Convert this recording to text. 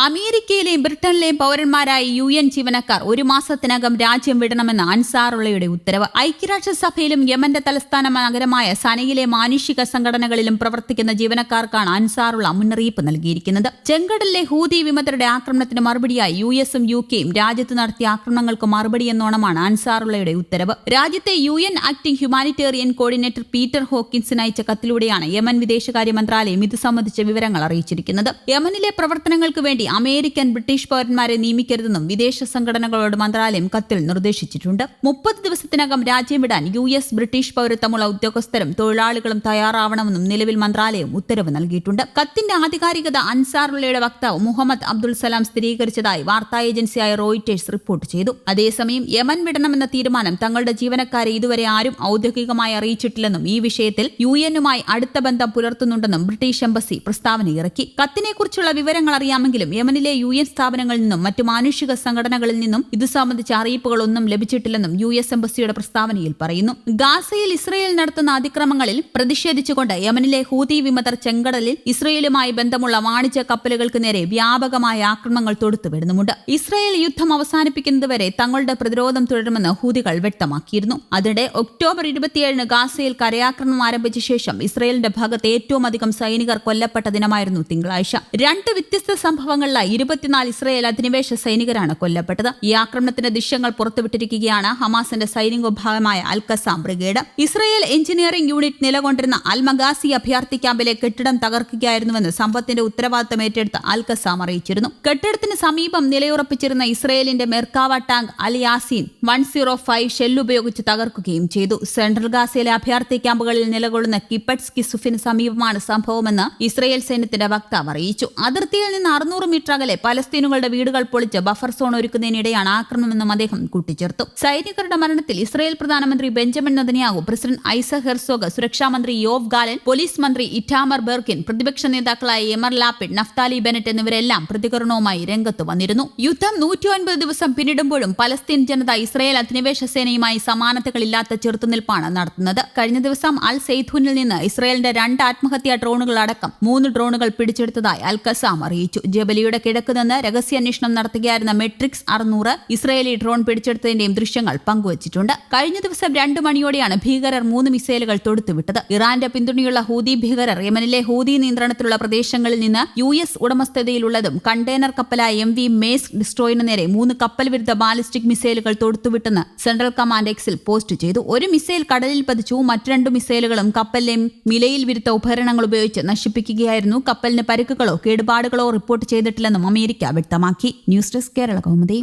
അമേരിക്കയിലെയും ബ്രിട്ടനിലെയും പൗരന്മാരായ UN ജീവനക്കാർ ഒരു മാസത്തിനകം രാജ്യം വിടണമെന്ന് അൻസാറുള്ളയുടെ ഉത്തരവ്. ഐക്യരാഷ്ട്രസഭയിലും യമന്റെ തലസ്ഥാന നഗരമായ സനയിലെ മാനുഷിക സംഘടനകളിലും പ്രവർത്തിക്കുന്ന ജീവനക്കാർക്കാണ് അൻസാറുള്ള മുന്നറിയിപ്പ് നൽകിയിരിക്കുന്നത്. ചെങ്കടലിലെ ഹൂതി വിമതരുടെ ആക്രമണത്തിന് മറുപടിയായി US-ഉം UK-യും രാജ്യത്ത് നടത്തിയ ആക്രമണങ്ങൾക്ക് മറുപടിയെന്നോണമാണ് അൻസാറുള്ളയുടെ ഉത്തരവ്. രാജ്യത്തെ UN acting humanitarian coordinator Peter ഹോക്കിൻസിന് അയച്ച കത്തിലൂടെയാണ് യമൻ വിദേശകാര്യ മന്ത്രാലയം ഇത് സംബന്ധിച്ച വിവരങ്ങൾ അറിയിച്ചിരിക്കുന്നത്. യമനിലെ പ്രവർത്തനങ്ങൾക്ക് വേണ്ടി അമേരിക്കൻ ബ്രിട്ടീഷ് പൗരന്മാരെ നിയമിക്കരുതെന്നും വിദേശ സംഘടനകളോട് മന്ത്രാലയം കത്തിൽ നിർദ്ദേശിച്ചിട്ടുണ്ട്. 30 ദിവസത്തിനകം രാജ്യം വിടാൻ US ബ്രിട്ടീഷ് പൗരത്വമുള്ള ഉദ്യോഗസ്ഥരും തൊഴിലാളികളും തയ്യാറാവണമെന്നും നിലവിൽ മന്ത്രാലയം ഉത്തരവ് നൽകിയിട്ടുണ്ട്. കത്തിന്റെ ആധികാരികത അൻസാറുള്ളയുടെ വക്താവ് മുഹമ്മദ് അബ്ദുൽ സലാം സ്ഥിരീകരിച്ചതായി വാർത്താ ഏജൻസിയായ റോയിറ്റേഴ്സ് റിപ്പോർട്ട് ചെയ്തു. അതേസമയം യമൻ വിടണമെന്ന തീരുമാനം തങ്ങളുടെ ജീവനക്കാരെ ഇതുവരെ ആരും ഔദ്യോഗികമായി അറിയിച്ചിട്ടില്ലെന്നും ഈ വിഷയത്തിൽ UN-മായി അടുത്ത ബന്ധം പുലർത്തുന്നുണ്ടെന്നും ബ്രിട്ടീഷ് എംബസി പ്രസ്താവന ഇറക്കി. കത്തിനെക്കുറിച്ചുള്ള വിവരങ്ങൾ അറിയാമെങ്കിലും യമനിലെ UN സ്ഥാപനങ്ങളിൽ നിന്നും മറ്റു മാനുഷിക സംഘടനകളിൽ നിന്നും ഇത് സംബന്ധിച്ച അറിയിപ്പുകളൊന്നും ലഭിച്ചിട്ടില്ലെന്നും US എംബസിയുടെ പ്രസ്താവനയിൽ പറയുന്നു. ഗാസയിൽ ഇസ്രയേൽ നടത്തുന്ന അതിക്രമങ്ങളിൽ പ്രതിഷേധിച്ചുകൊണ്ട് യമനിലെ ഹൂതി വിമതർ ചെങ്കടലിൽ ഇസ്രയേലുമായി ബന്ധമുള്ള വാണിജ്യ കപ്പലുകൾക്ക് നേരെ വ്യാപകമായ ആക്രമണങ്ങൾ തൊടുത്തുവിടുന്നുമുണ്ട്. ഇസ്രയേൽ യുദ്ധം അവസാനിപ്പിക്കുന്നതുവരെ തങ്ങളുടെ പ്രതിരോധം തുടരുമെന്ന് ഹൂതികൾ വ്യക്തമാക്കിയിരുന്നു. അതിനിടെ ഒക്ടോബർ 27 ഗാസയിൽ കരയാക്രമണം ആരംഭിച്ച ശേഷം ഇസ്രയേലിന്റെ ഭാഗത്ത് ഏറ്റവും അധികം സൈനികർ കൊല്ലപ്പെട്ട ദിനമായിരുന്നു തിങ്കളാഴ്ച. 2 വ്യത്യസ്ത സംഭവങ്ങളിലായി 24 ഇസ്രയേൽ അധിനിവേശ സൈനികരാണ് കൊല്ലപ്പെട്ടത്. ഈ ആക്രമണത്തിന്റെ ദൃശ്യങ്ങൾ പുറത്തുവിട്ടിരിക്കുകയാണ് ഹമാസിന്റെ സൈനിക വിഭാഗമായ അൽ-ഖസാം ബ്രിഗേഡ്. ഇസ്രയേൽ എഞ്ചിനീയറിംഗ് യൂണിറ്റ് നിലകൊണ്ടിരുന്ന അൽ-മഗാസി അഭയാർത്ഥി ക്യാമ്പിലെ കെട്ടിടം തകർക്കുകയായിരുന്നുവെന്ന് സംഭവത്തിന്റെ ഉത്തരവാദിത്തം ഏറ്റെടുത്ത അൽ-ഖസാം അറിയിച്ചിരുന്നു. കെട്ടിടത്തിന് സമീപം നിലയുറപ്പിച്ചിരുന്ന ഇസ്രയേലിന്റെ മെർക്കാവ ടാങ്ക് അൽ യാസീൻ 105 ഷെല്ലുപയോഗിച്ച് തകർക്കുകയും ചെയ്തു. സെൻട്രൽ ഗാസയിലെ അഭയാർത്ഥി ക്യാമ്പുകളിൽ നിലകൊള്ളുന്ന കിപ്പറ്റ്സ് കിസുഫിന് സമീപമാണ് സംഭവമെന്ന് ഇസ്രയേൽ സൈന്യത്തിന്റെ വക്താവ് അറിയിച്ചു. അതിർത്തിയിൽ നിന്ന് 600 മീറ്റർ അകലെ പലസ്തീനുകളുടെ വീടുകൾ പൊളിച്ച് ബഫർ സോൺ ഒരുക്കുന്നതിനിടെയാണ് ആക്രമണമെന്നും അദ്ദേഹം കൂട്ടിച്ചേർത്തു. സൈനികരുടെ മരണത്തിൽ ഇസ്രയേൽ പ്രധാനമന്ത്രി Benjamin Netanyahu, president Isaac Herzog, സുരക്ഷാ മന്ത്രി യോവ് ഗാലൻ, പോലീസ് മന്ത്രി ഇറ്റാമർ ബെർക്കിൻ, പ്രതിപക്ഷ നേതാക്കളായ യമർ ലാപിഡ്, നഫ്താലി ബെനറ്റ് എന്നിവരെല്ലാം പ്രതികരണവുമായി രംഗത്ത് വന്നിരുന്നു. യുദ്ധം 109 ദിവസം പിന്നിടുമ്പോഴും പലസ്തീൻ ജനത ഇസ്രയേൽ അധിനിവേശ സേനയുമായി സമാനതകളില്ലാത്ത ചെറുത്തുനിൽപ്പാണ് നടത്തുന്നത്. കഴിഞ്ഞ ദിവസം അൽ സെയ്ഥൂനിൽ നിന്ന് ഇസ്രയേലിന്റെ 2 ആത്മഹത്യാ ഡ്രോണുകൾ അടക്കം 3 ഡ്രോണുകൾ പിടിച്ചെടുത്തതായി അൽ-ഖസാം അറിയിച്ചു. ജബലിയുടെ കിഴക്ക് നിന്ന് രഹസ്യാന്വേഷണം നടത്തുകയായിരുന്ന മെട്രിക്സ് 600 ഇസ്രയേലി ഡ്രോൺ പിടിച്ചെടുത്തതിന്റെയും ദൃശ്യങ്ങൾ പങ്കുവച്ചിട്ടുണ്ട്. കഴിഞ്ഞ ദിവസം 2 മണിയോടെയാണ് ഭീകരർ 3 മിസൈലുകൾ തൊടുത്തുവിട്ടത്. ഇറാന്റെ പിന്തുണയുള്ള ഹൂതി ഭീകരർ യമനിലെ ഹൂതി നിയന്ത്രണത്തിലുള്ള പ്രദേശങ്ങളിൽ നിന്ന് US ഉടമസ്ഥതയിലുള്ളതും കണ്ടെയ്നർ കപ്പലായ MV മേസ് ഡിസ്ട്രോയിന് നേരെ 3 കപ്പൽ വിരുദ്ധ ബാലിസ്റ്റിക് മിസൈലുകൾ തൊടുത്തുവിട്ടെന്ന് സെൻട്രൽ കമാൻഡ് എക്സിൽ പോസ്റ്റ് ചെയ്തു. ഒരു മിസൈൽ കടലിൽ പതിച്ചു. മറ്റു 2 മിസൈലുകളും കപ്പലിലെ മിലയിൽ വിരുദ്ധ ഉപകരണങ്ങൾ ഉപയോഗിച്ച് നശിപ്പിക്കുകയായിരുന്നു. കപ്പലിന് പരിക്കുകളോ കേടുപാടുകളോ റിപ്പോർട്ട് ചെയ്തിട്ടില്ലെന്നും അമേരിക്ക വ്യക്തമാക്കി. News desk Kerala Kaumudi.